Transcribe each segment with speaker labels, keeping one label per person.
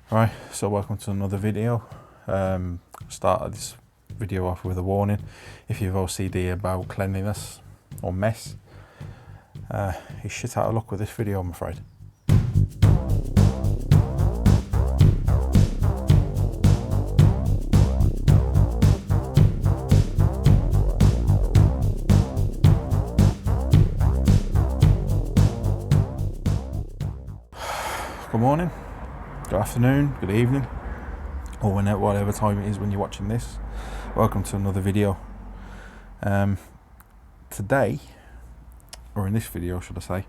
Speaker 1: Right, so welcome to another video. Started this video off with a warning. If you've OCD about cleanliness or mess, you're shit out of luck with this video, I'm afraid. Good morning, good afternoon, good evening, or whatever time it is when you're watching this. Welcome to another video. Today, or in this video should I say,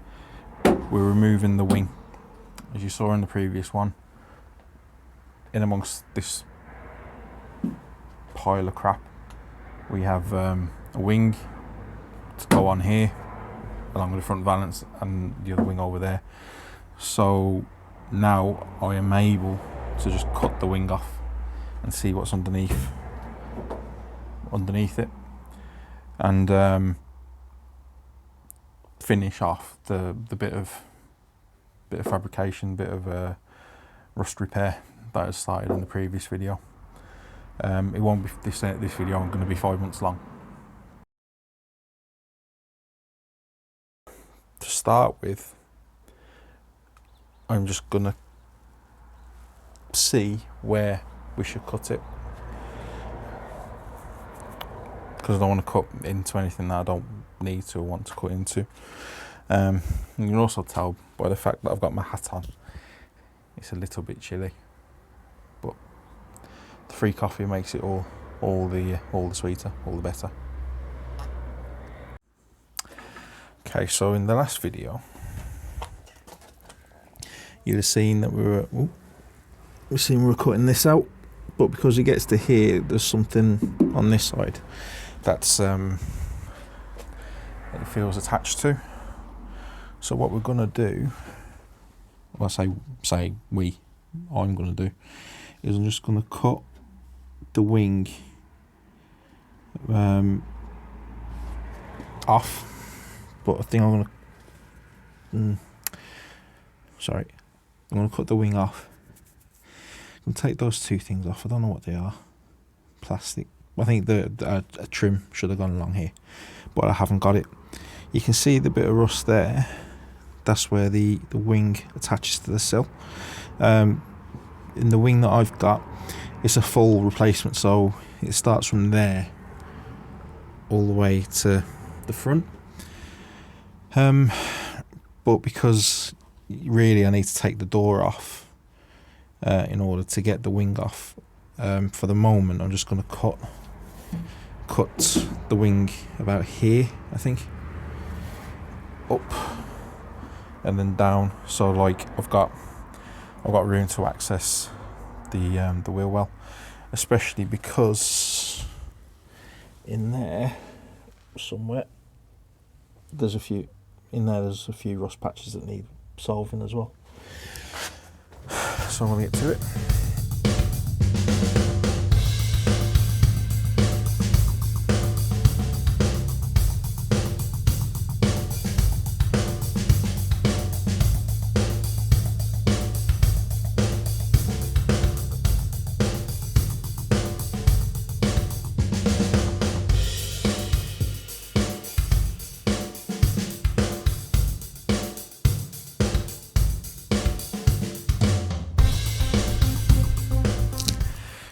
Speaker 1: we're removing the wing. As you saw in the previous one, in amongst this pile of crap, we have a wing to go on here, along with the front valance and the other wing over there. So now I am able to just cut the wing off and see what's underneath it, and finish off the bit of fabrication, bit of rust repair that I started in the previous video. It won't be this video. I'm going to be 5 months long. To start with, I'm just gonna see where we should cut it, because I don't want to cut into anything that I don't need to or want to cut into. You can also tell by the fact that I've got my hat on, it's a little bit chilly, but the free coffee makes it all the sweeter, all the better. Okay, so in the last video, you'd have seen that we were cutting this out, but because it gets to here, there's something on this side that's it feels attached to. So what we're gonna do, well, I'm gonna do, is I'm just gonna cut the wing off. But I think I'm gonna cut the wing off. I'm gonna take those two things off. I don't know what they are. Plastic. I think a trim should have gone along here, but I haven't got it. You can see the bit of rust there. That's where the wing attaches to the sill. In the wing that I've got, it's a full replacement, so it starts from there all the way to the front. But because really I need to take the door off in order to get the wing off, for the moment I'm just going to cut the wing about here, I think, up and then down, so like I've got room to access the wheel well, especially because in there somewhere there's a few rust patches that need solving as well. So I'm going to get to it.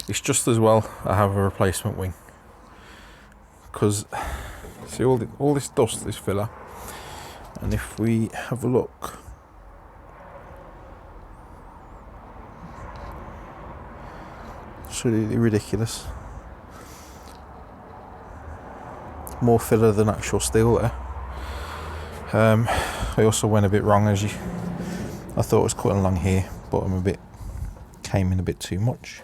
Speaker 1: It's just as well I have a replacement wing, because see all this dust, this filler, and if we have a look, it's really ridiculous. More filler than actual steel there. I also went a bit wrong, I thought it was cutting along here, but came in a bit too much.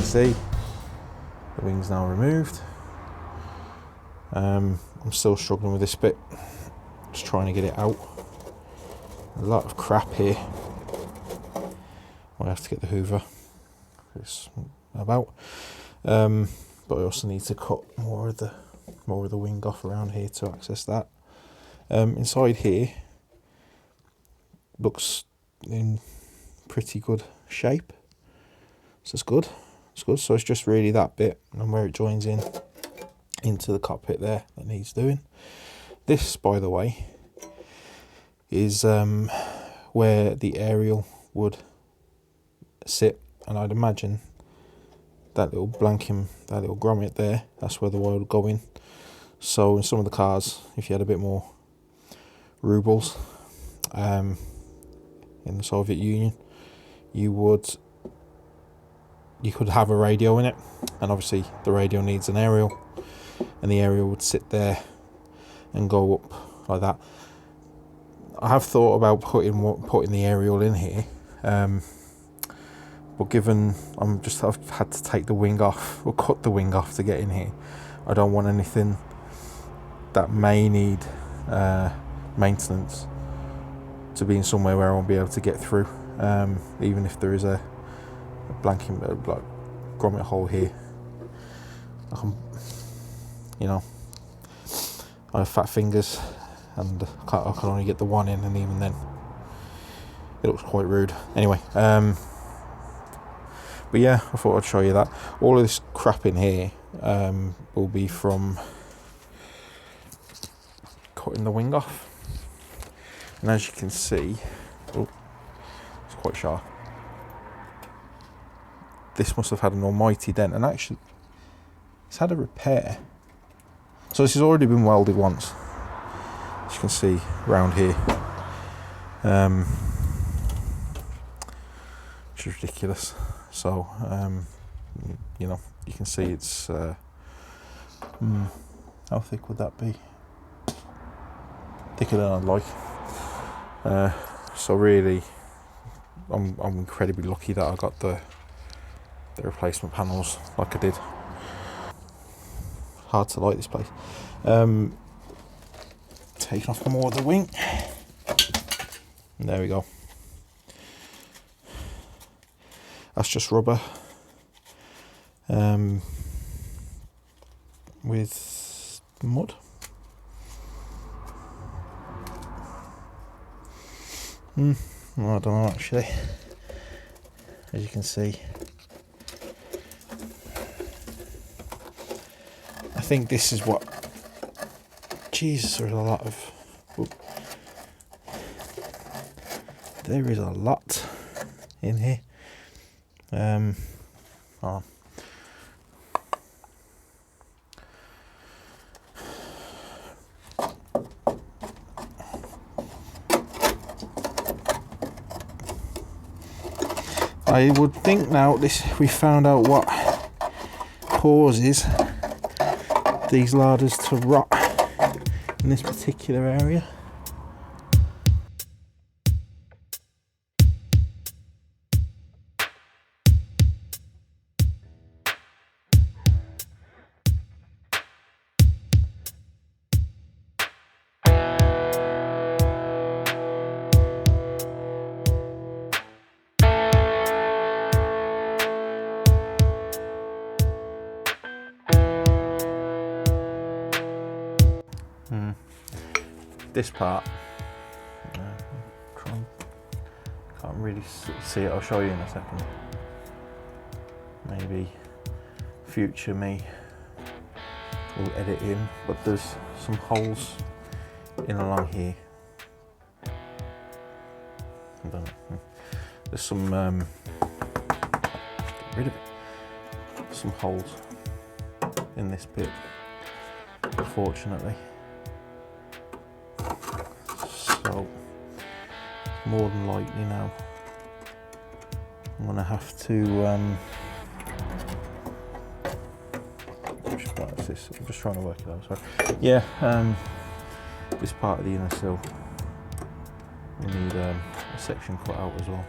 Speaker 1: See, the wing's now removed. I'm still struggling with this bit. just trying to get it out. A lot of crap here. I have to get the Hoover. It's about. But I also need to cut more of the wing off around here to access that. Inside here looks in pretty good shape, so it's good. So it's just really that bit and where it joins in into the cockpit there that needs doing. This, by the way, is where the aerial would sit, and I'd imagine that little blanking, that little grommet there, that's where the wire would go in. So in some of the cars, if you had a bit more rubles in the Soviet Union, you could have a radio in it, and obviously the radio needs an aerial, and the aerial would sit there and go up like that. I have thought about putting the aerial in here, but given I've had to take the wing off or cut the wing off to get in here, I don't want anything that may need maintenance to be in somewhere where I won't be able to get through, even if there is a blanking like grommet hole here. I have fat fingers and I can only get the one in, and even then it looks quite rude. Anyway, but yeah, I thought I'd show you that. All of this crap in here will be from cutting the wing off, and as you can see, it's quite sharp. This must have had an almighty dent, and actually it's had a repair. So this has already been welded once, as you can see around here, which is ridiculous. So you can see it's how thick would that be? Thicker than I'd like. So really, I'm incredibly lucky that I got the replacement panels like I did. Hard to light this place. Taking off more of the wing. There we go. That's just rubber with mud. Well, I don't know actually. As you can see, I think this is what. Jesus, there's a lot of. There is a lot in here. Oh. I would think now we found out what causes these Ladas to rot in this particular area. This part, can't really see it. I'll show you in a second. Maybe future me will edit in, but there's some holes in along here. I don't know. There's some get rid of it. Some holes in this bit, unfortunately. So more than likely now I'm gonna have to which part is this? I'm just trying to work it out, sorry. Yeah, this part of the inner sill we need a section cut out as well.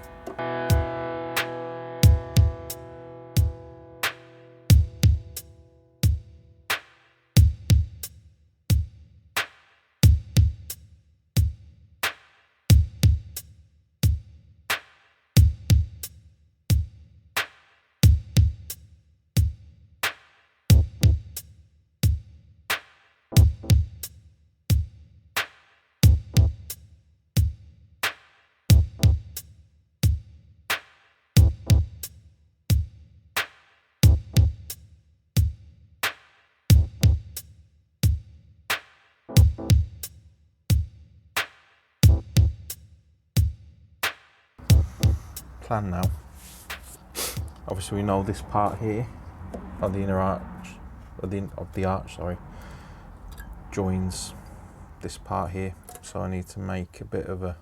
Speaker 1: plan now. Obviously we know this part here on the inner arch, of the arch, sorry, joins this part here. So I need to make a bit of a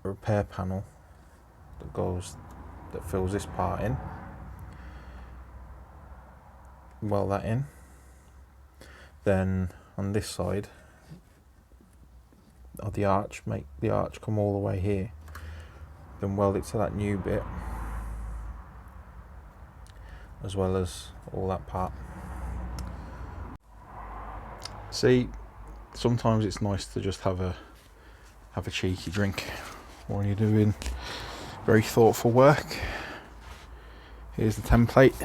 Speaker 1: repair panel that fills this part in. Weld that in. Then on this side of the arch, make the arch come all the way here. Then weld it to that new bit, as well as all that part. See, sometimes it's nice to just have a cheeky drink when you're doing very thoughtful work. Here's the template.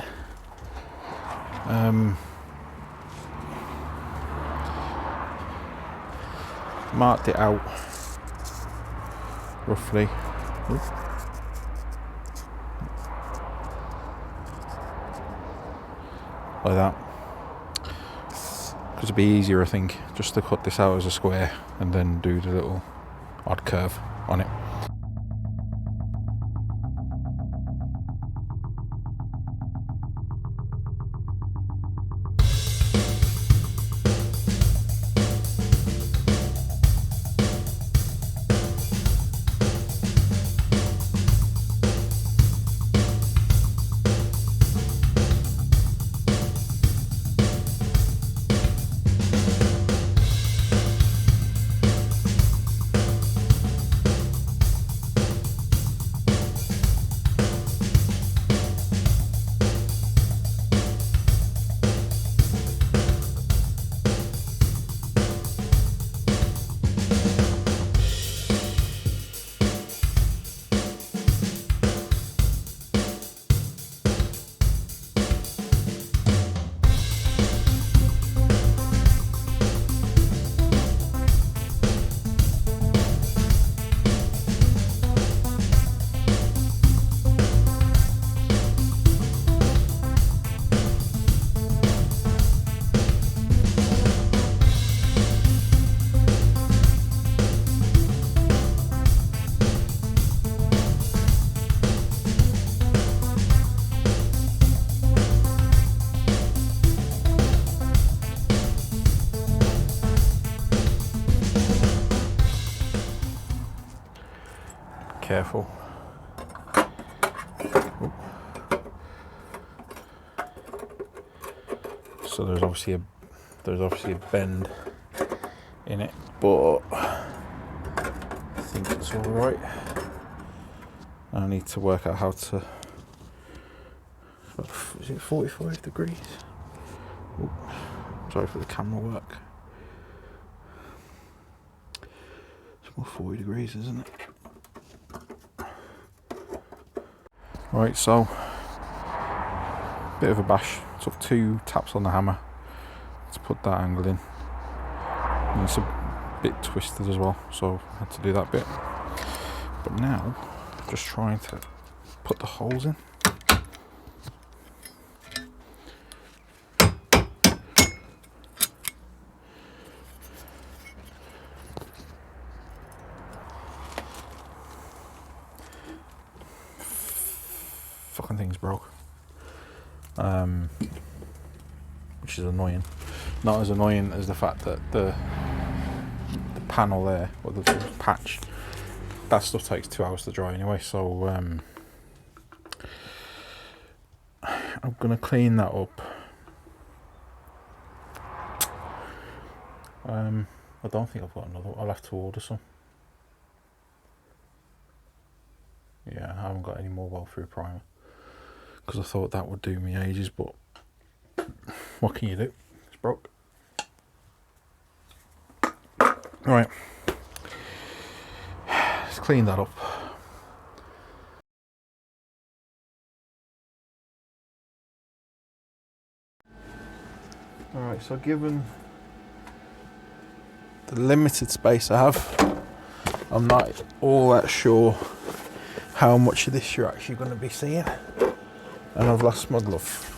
Speaker 1: Marked it out roughly. Like that. Because it'd be easier, I think, just to cut this out as a square and then do the little odd curve on it. Careful. Oop. So there's obviously a bend in it, but I think it's all right. I need to work out how to. Is it 45 degrees? Oop. Sorry for the camera work. It's more 40 degrees, isn't it? Right, so bit of a bash. Took 2 taps on the hammer to put that angle in. And it's a bit twisted as well, so I had to do that bit. But now, just trying to put the holes in. Fucking thing's broke, which is annoying. Not as annoying as the fact that the panel there, or the patch, that stuff takes 2 hours to dry anyway. So I'm gonna clean that up. I don't think I've got another. I'll have to order some. Yeah, I haven't got any more weld-through primer, because I thought that would do me ages, but what can you do? It's broke. Right, let's clean that up. Alright, so given the limited space I have, I'm not all that sure how much of this you're actually going to be seeing. And I've lost my glove.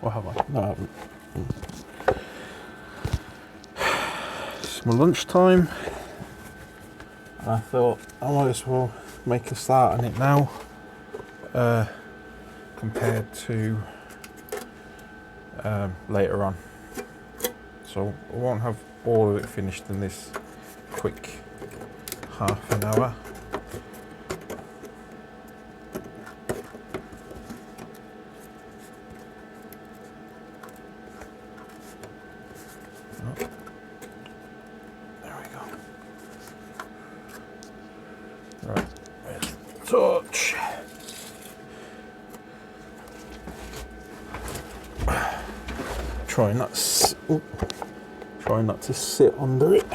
Speaker 1: Or have I? No, I haven't. It's my lunchtime. And I thought I might as well make a start on it now, compared to later on. So I won't have all of it finished in this quick half an hour. Oh, there we go. Right, where's the torch? Try not to sit under it.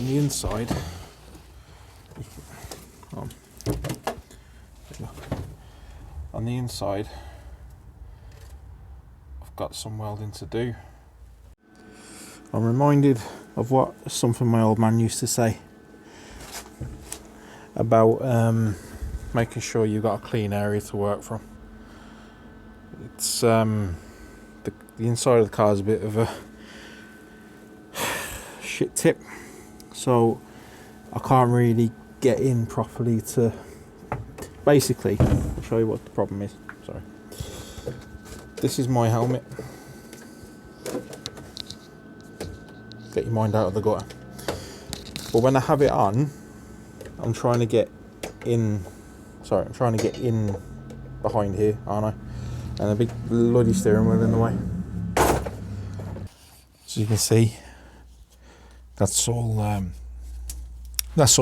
Speaker 1: Inside, on the inside, I've got some welding to do. I'm reminded of something my old man used to say about making sure you've got a clean area to work from. It's the inside of the car is a bit of a shit tip. So I can't really get in properly to... Basically, I'll show you what the problem is. Sorry. This is my helmet. Get your mind out of the gutter. But when I have it on, I'm trying to get in... Sorry, I'm trying to get in behind here, aren't I? And a big bloody steering wheel in the way. So you can see, that's all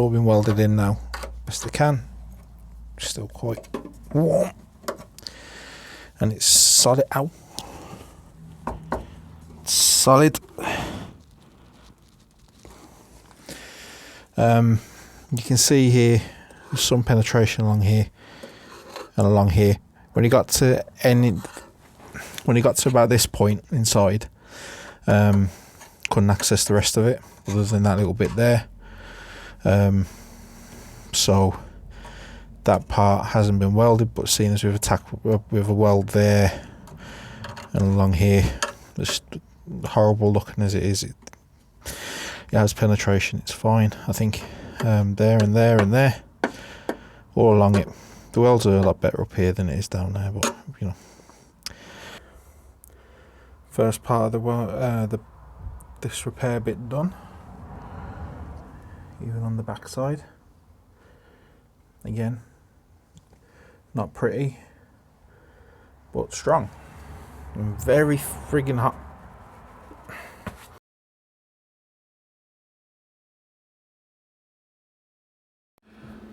Speaker 1: been welded in now, best I can. Still quite warm, and it's solid. Ow, it's solid. You can see here there's some penetration along here and along here. When you got to about this point inside, couldn't access the rest of it other than that little bit there. So that part hasn't been welded, but seeing as we've attacked with a weld there and along here, it's horrible looking as it is, it has penetration. It's fine, I think. There and there and there, all along it. The welds are a lot better up here than it is down there, but you know. First part of this repair bit done. Even on the back side. Again, not pretty, but strong. And very friggin' hot.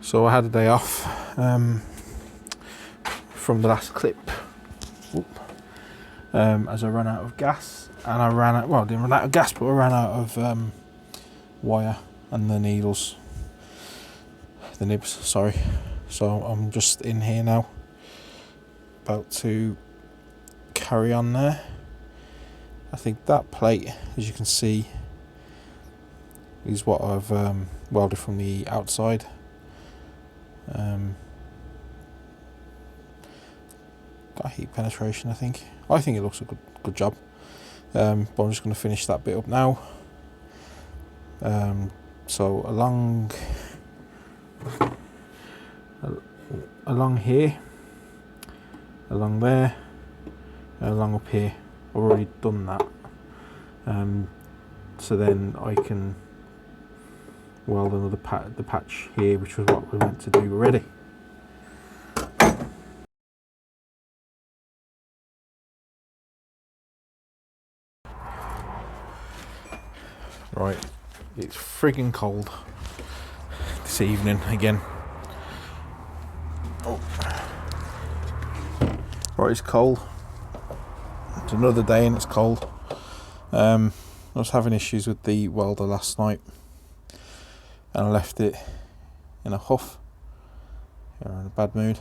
Speaker 1: So I had a day off from the last clip. As I ran out of gas, and I didn't run out of gas, but I ran out of wire and the needles, the nibs, sorry. So I'm just in here now, about to carry on there. I think that plate, as you can see, is what I've welded from the outside. Got heat penetration, I think. I think it looks a good job. But I'm just going to finish that bit up now. So along here, along there, along up here, I've already done that. So then I can weld another the patch here, which was what we meant to do already. Right, it's friggin' cold this evening again. Oh. Right, it's cold. It's another day and it's cold. I was having issues with the welder last night and I left it in a huff. You're in a bad mood.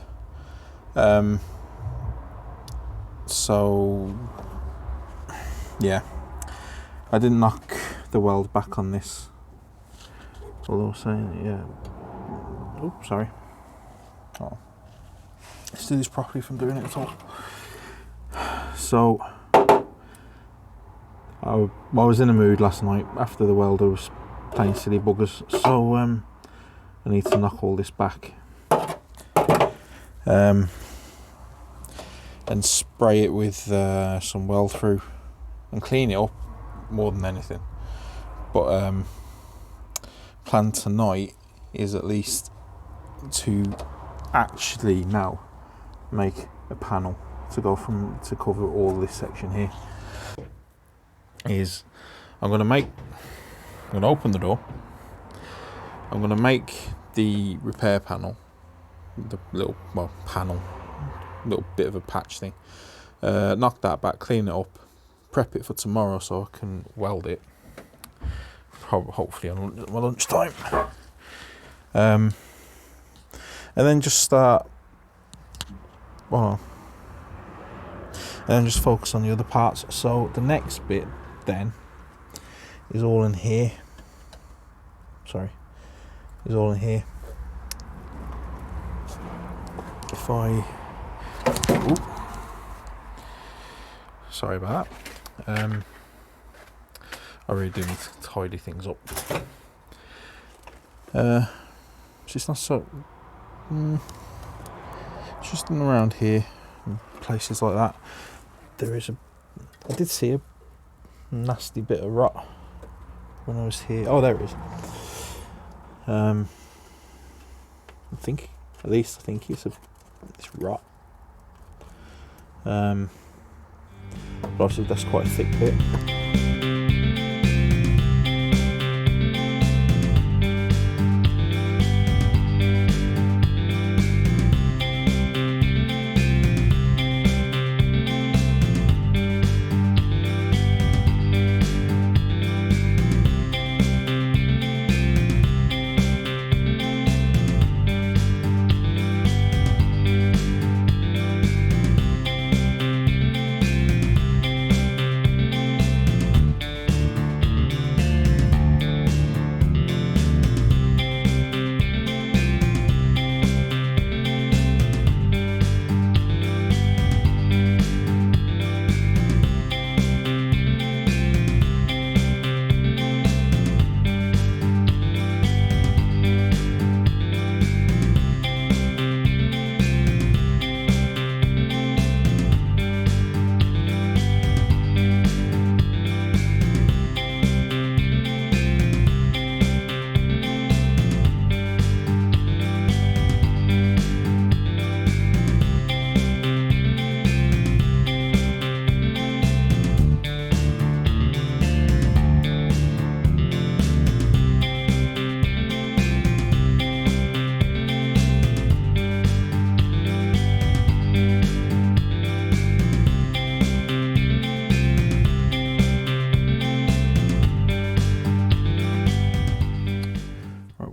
Speaker 1: So yeah, I didn't knock the weld back on this. Although saying, yeah. Oops, sorry. Oh. Let's do this properly if I'm doing it at all. So I was in a mood last night after the welder was playing silly buggers. So I need to knock all this back. And spray it with some weld through and clean it up more than anything. But plan tonight is at least to actually now make a panel to cover all this section here. I'm gonna open the door. I'm gonna make the repair panel, the little bit of a patch thing, knock that back, clean it up, prep it for tomorrow so I can weld it, hopefully on my lunchtime, and then just focus on the other parts. So the next bit then is all in here. Sorry about that. I really do need to tidy things up. It's not so. Just in around here, places like that. I did see a nasty bit of rot when I was here. Oh, there it is. I think it's rot. But obviously that's quite a thick bit.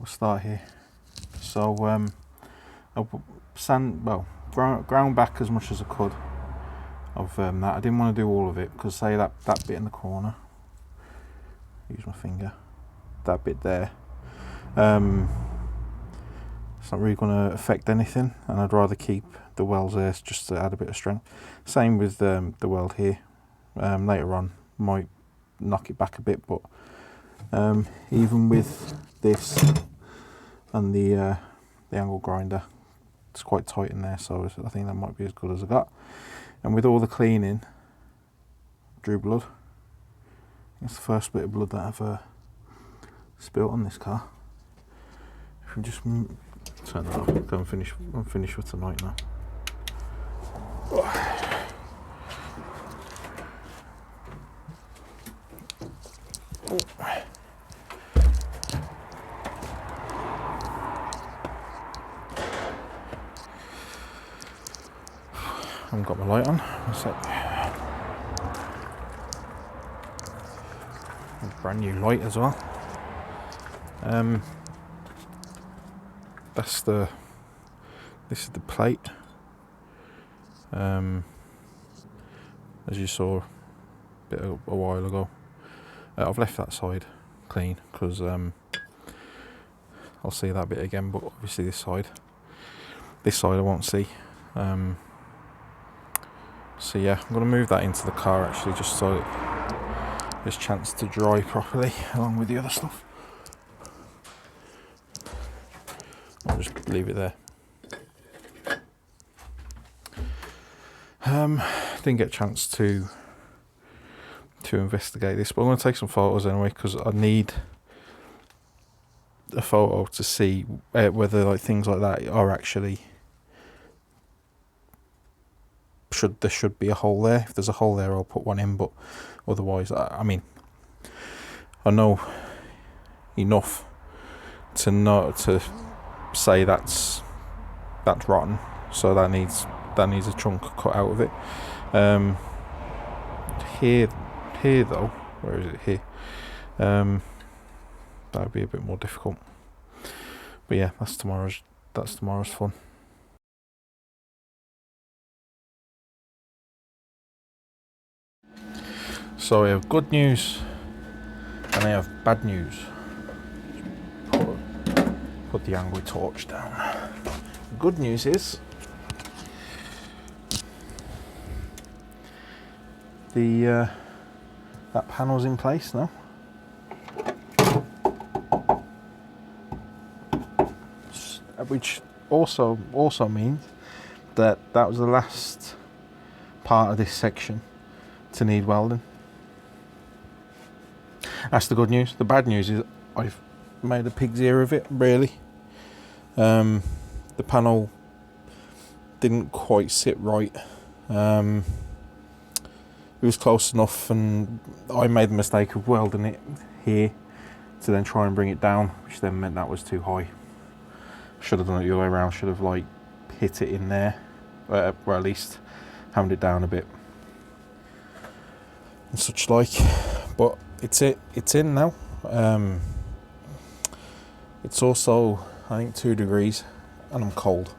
Speaker 1: Start here. So I ground back as much as I could of that. I didn't want to do all of it because say that bit in the corner, use my finger, that bit there, it's not really going to affect anything, and I'd rather keep the welds there just to add a bit of strength. Same with the weld here. Later on might knock it back a bit, but even with this and the angle grinder, it's quite tight in there, so I think that might be as good as I got. And with all the cleaning, drew blood. It's the first bit of blood that I've spilt on this car. If we just turn that off, I'm finished for tonight now. haven't got my light on. One sec. Brand new light as well. This is the plate. As you saw a while ago, I've left that side clean because I'll see that bit again. But obviously this side I won't see. So yeah, I'm going to move that into the car actually, just so there's a chance to dry properly along with the other stuff. I'll just leave it there. Didn't get a chance to investigate this, but I'm going to take some photos anyway because I need a photo to see whether like things like that are actually there should be a hole there. If there's a hole there, I'll put one in, but otherwise, I mean, I know enough to say that's rotten, so that needs a chunk cut out of it. Here though, where is it here? That would be a bit more difficult. But yeah, that's tomorrow's fun. So we have good news and I have bad news. Put the angry torch down. The good news is that panel's in place now. Which also means that was the last part of this section to need welding. That's the good news. The bad news is I've made a pig's ear of it, really. The panel didn't quite sit right. It was close enough, and I made the mistake of welding it here to then try and bring it down, which then meant that was too high. Should have done it the other way around. Should have like hit it in there, or at least hammered it down a bit and such like. But it's in now. It's also, I think, 2 degrees, and I'm cold.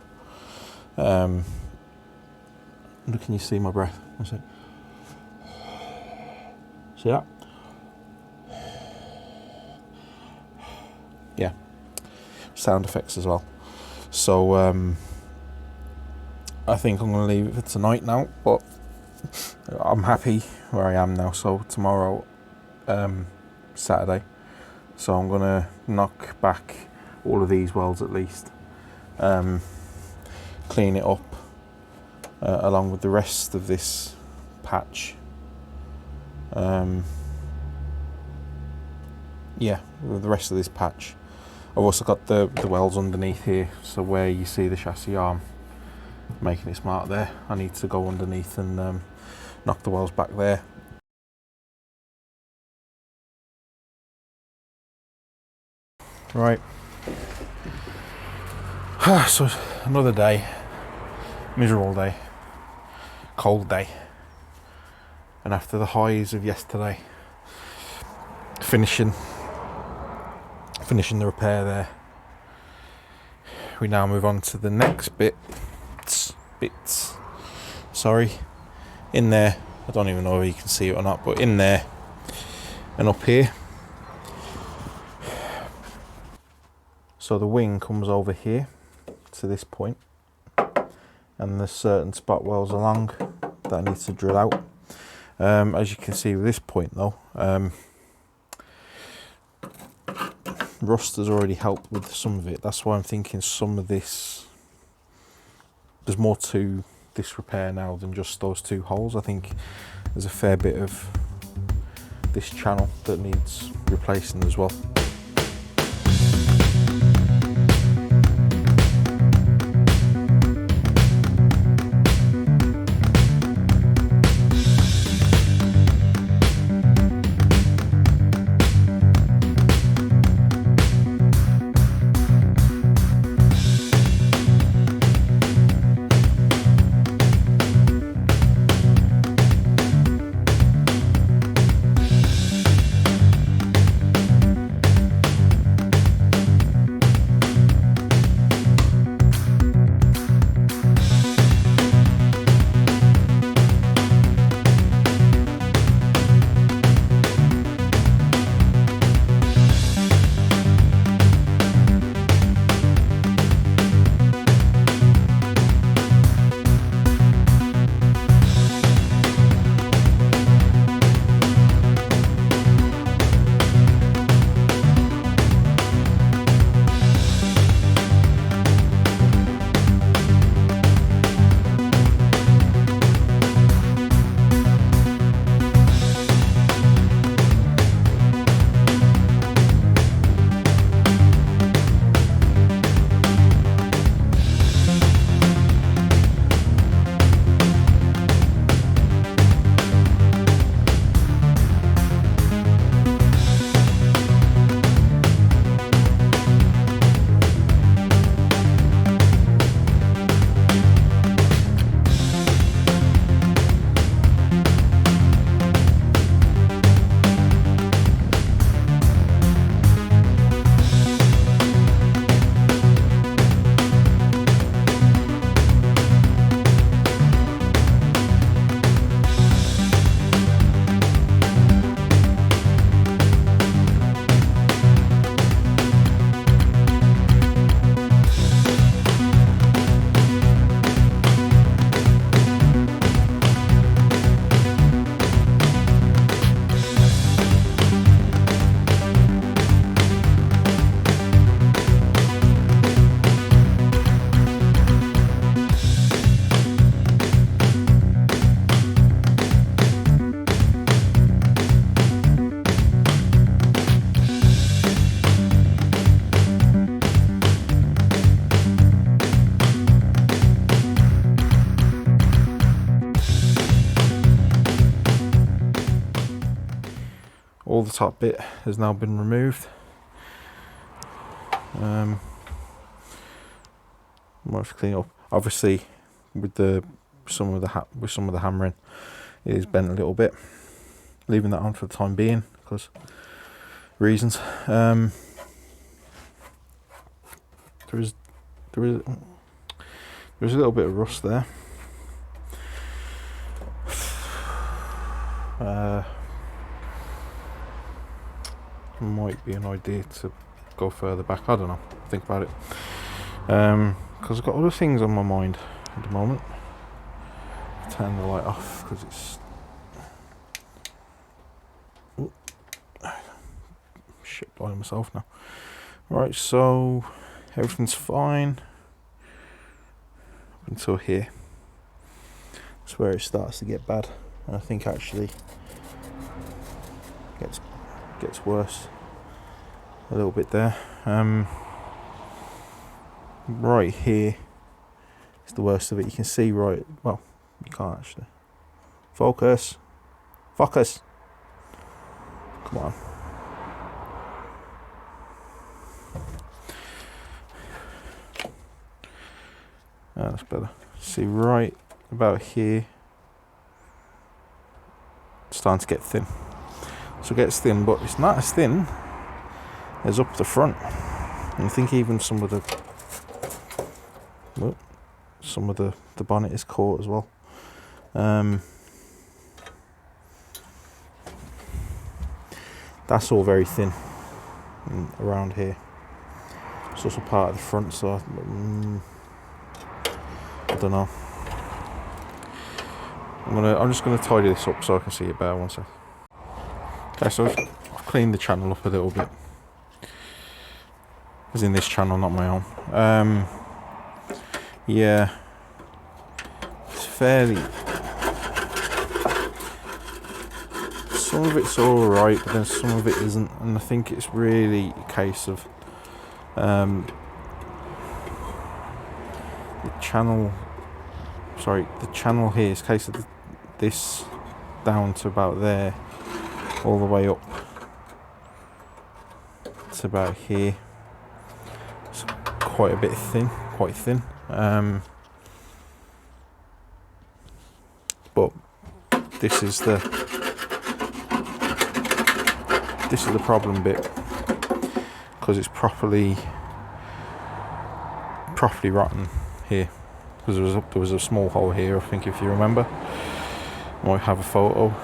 Speaker 1: Can you see my breath? That's it. See that? Yeah. Sound effects as well. So I think I'm going to leave it for tonight now, but I'm happy where I am now. So tomorrow, Saturday, so I'm going to knock back all of these welds at least, clean it up along with the rest of this patch. Yeah, with the rest of this patch. I've also got the welds underneath here, so where you see the chassis arm making its mark there, I need to go underneath and knock the welds back there. Right. So another day, miserable day, cold day, and after the highs of yesterday, finishing the repair there, we now move on to the next bits. Sorry, in there, I don't even know if you can see it or not, but in there and up here. So the wing comes over here to this point, and there's certain spot welds along that I need to drill out. As you can see with this point though, rust has already helped with some of it. That's why I'm thinking some of this, there's more to this repair now than just those 2 holes. I think there's a fair bit of this channel that needs replacing as well. all the top bit has now been removed. Might have to clean up. Obviously, with some of the hammering, it is bent a little bit. Leaving that on for the time being because reasons. There is a little bit of rust there. Might be an idea to go further back. I don't know. Think about it. Because I've got other things on my mind at the moment. Turn the light off because it's shit by myself now. Right, so everything's fine up until here. That's where it starts to get bad, and I think actually gets worse a little bit there. Right here is the worst of it. You can see right, well, you can't actually. Focus. Come on. That's better. See right about here, it's starting to get thin. So it gets thin, but it's not as thin as up the front. And I think even some of the bonnet is caught as well. That's all very thin around here. It's also part of the front, so I don't know. I'm just gonna tidy this up so I can see it better one sec. Okay, so I've cleaned the channel up a little bit. As in this channel, not my own. Yeah, it's fairly. Some of it's all right, but then some of it isn't, and I think it's really a case of the channel here is a case of this down to about there, all the way up to about here. It's quite a bit thin, quite thin. But this is the problem bit, because it's properly rotten here, because there was a small hole here, I think, if you remember. I might have a photo.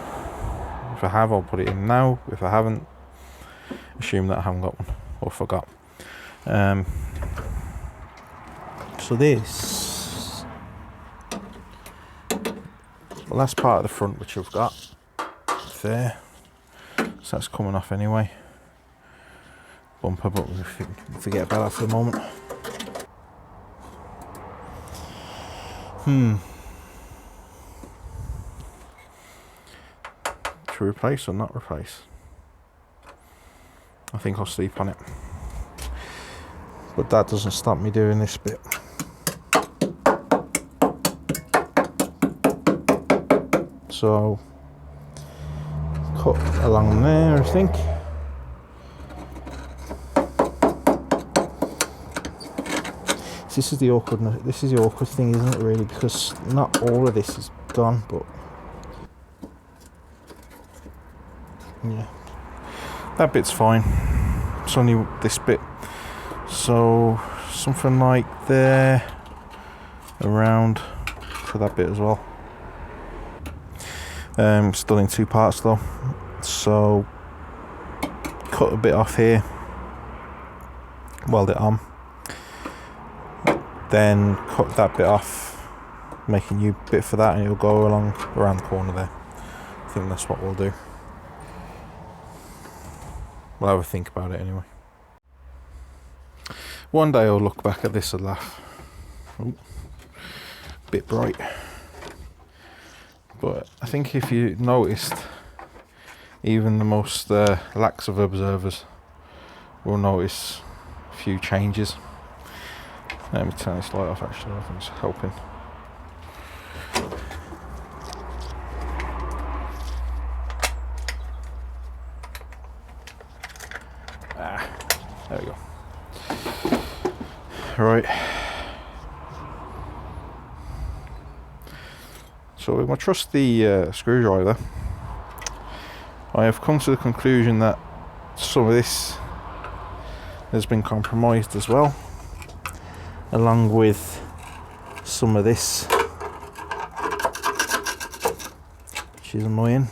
Speaker 1: If I have, I'll put it in now. If I haven't, assume that I haven't got one or forgot. So this, the last part of the front, which I've got there, so that's coming off anyway. Bumper, but we forget about that for the moment. To replace or not replace? I think I'll sleep on it. But that doesn't stop me doing this bit. So, cut along there, I think. This is the awkward thing, isn't it, really? Because not all of this is gone, but yeah, that bit's fine. It's only this bit. So something like there, around to that bit as well. Still in two parts though. So cut a bit off here, weld it on, then cut that bit off, make a new bit for that, and it'll go around the corner there. I think that's what we'll do. We'll have a think about it anyway. One day I'll look back at this and laugh. Ooh, bit bright. But I think if you noticed, even the most lax of observers will notice a few changes. Let me turn this light off, actually, I think it's helping. Right. So with my trusty screwdriver, I have come to the conclusion that some of this has been compromised as well, along with some of this, which is annoying.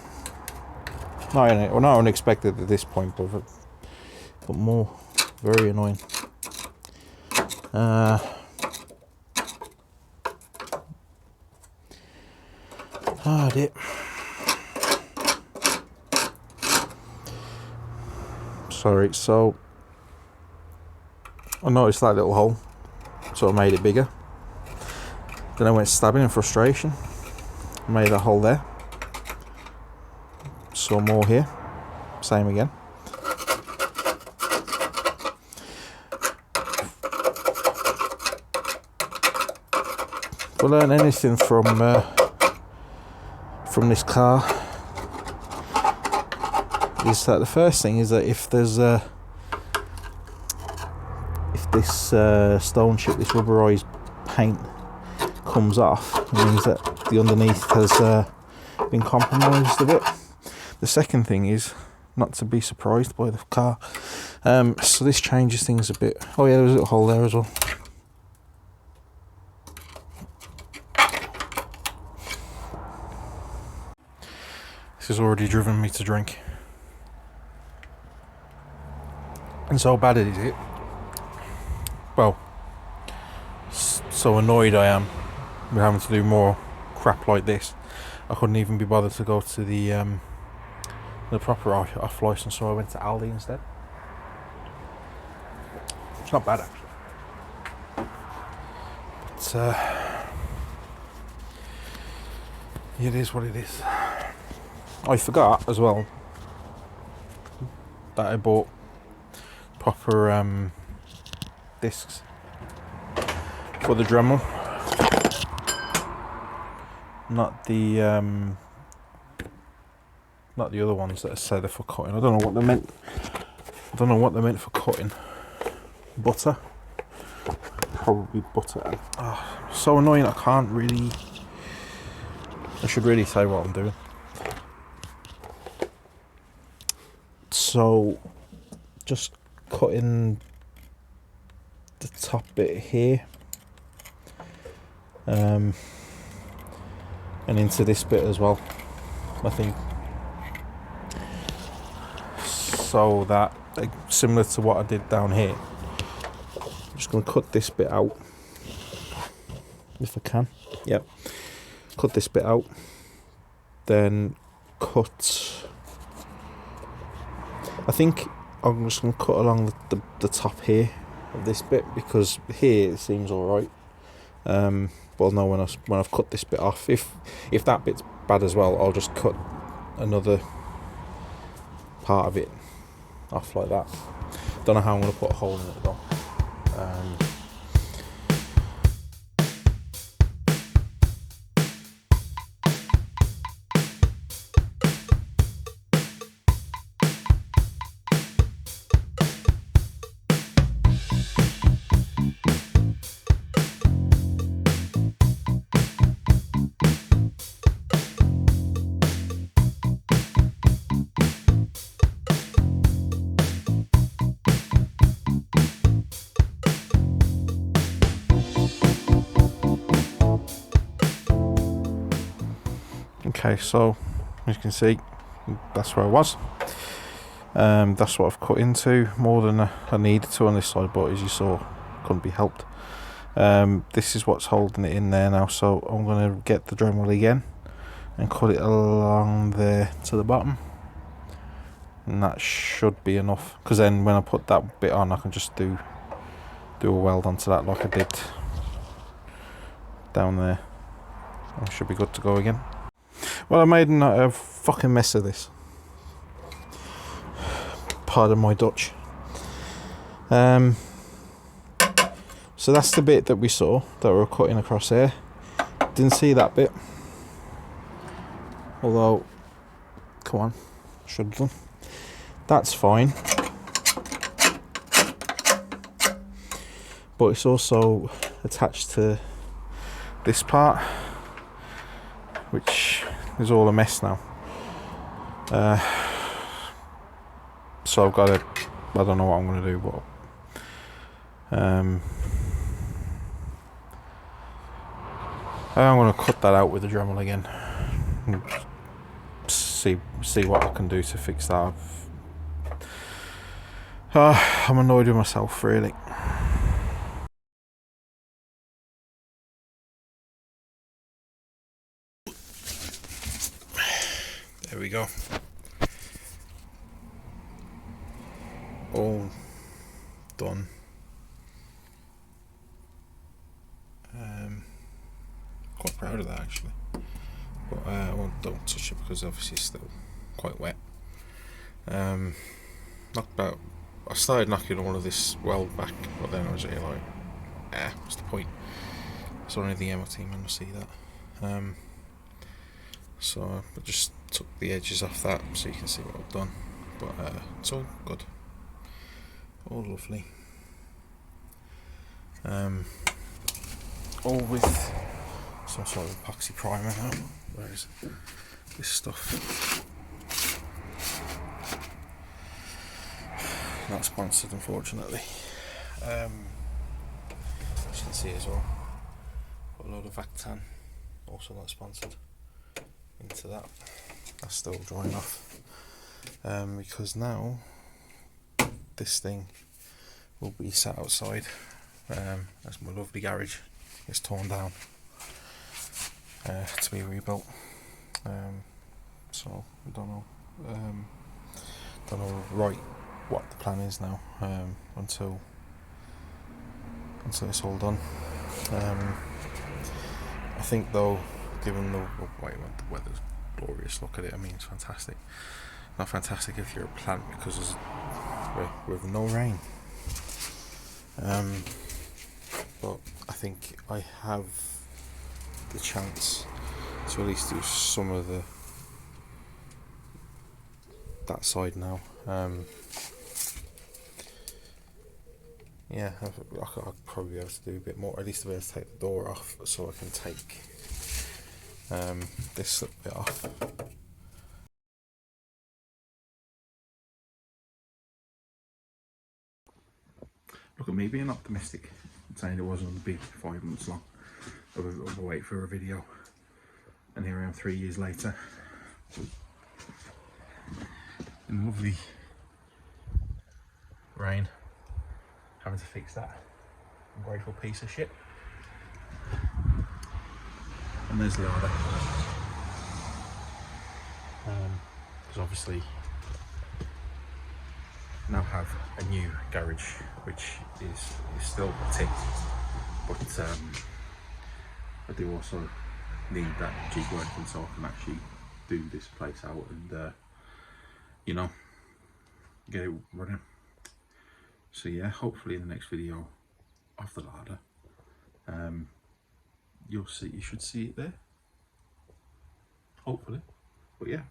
Speaker 1: Not unexpected at this point, but more very annoying. Dear. Sorry, so I noticed that little hole, so I made it bigger. Then I went stabbing in frustration, made that hole there. Saw more here, same again. If I learn anything from this car, is that the first thing is that if there's if this stone chip, this rubberized paint comes off, it means that the underneath has been compromised a bit. The second thing is not to be surprised by the car. So this changes things a bit. Oh yeah, there's a little hole there as well. This has already driven me to drink. And so bad is it. Well, so annoyed I am with having to do more crap like this. I couldn't even be bothered to go to the proper off license, so I went to Aldi instead. It's not bad actually. But it is what it is. I forgot as well that I bought proper discs for the Dremel, not the other ones that I said are for cutting. I don't know what they meant. I don't know what they meant for cutting. Butter, probably butter. Oh, so annoying. I can't really. I should really say what I'm doing. So, just cutting the top bit here, and into this bit as well, I think, so that, like, similar to what I did down here. I'm just going to cut this bit out if I can. Yep, cut this bit out, then cut. I think I'm just going to cut along the top here of this bit, because here it seems alright. Well, no, when I've cut this bit off, if that bit's bad as well, I'll just cut another part of it off like that. Don't know how I'm going to put a hole in it though. Okay, so as you can see, that's where I was. That's what I've cut into, more than I needed to on this side, but as you saw, couldn't be helped. This is what's holding it in there now, so I'm going to get the Dremel again and cut it along there to the bottom, and that should be enough, because then when I put that bit on, I can just do a weld onto that like I did down there. I should be good to go again. Well, I made a fucking mess of this. Pardon my Dutch. So that's the bit that we saw that we were cutting across here. Didn't see that bit. Although, come on, should have done. That's fine. but it's also attached to this part, which is all a mess now. So I've got to, I don't know what I'm going to do, but I'm going to cut that out with the Dremel again and see what I can do to fix that. I'm annoyed with myself, really. There we go. All done. Quite proud of that, actually. But don't touch it because obviously it's still quite wet. I started knocking all of this weld back, but then I was really like, what's the point? It's only the MOT man will see that. So I just took the edges off that so you can see what I've done. But it's all good, all lovely. All with some sort of epoxy primer now. Where is it? This stuff? Not sponsored, unfortunately. As you can see as well, got a load of Vactan, also not sponsored, into that. That's still drying off, because now this thing will be sat outside as my lovely garage is torn down to be rebuilt. So I don't know right what the plan is now, until it's all done. I think though, given the weather's glorious, look at it, I mean it's fantastic. Not fantastic if you're a plant because with no rain. But I think I have the chance to at least do some of that side now. Yeah, I'll probably be able to do a bit more, at least I'll be able to take the door off so I can take this little bit off. Look at me being optimistic, saying it wasn't going to be 5 months long of a wait for a video, and here I am 3 years later in lovely rain, having to fix that ungrateful piece of shit. And there's the Lada, because obviously now have a new garage, which is still a tick, but I do also need that jig working so I can actually do this place out and you know, get it running. So yeah, hopefully in the next video of the Lada, you should see it there, hopefully. But yeah,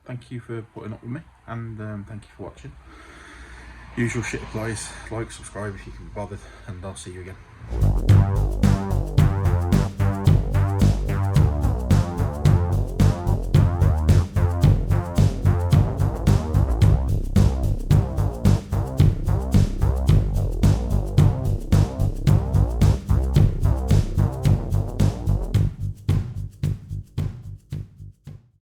Speaker 1: thank you for putting up with me, and thank you for watching. Usual shit applies: like, subscribe if you can be bothered, and I'll see you again.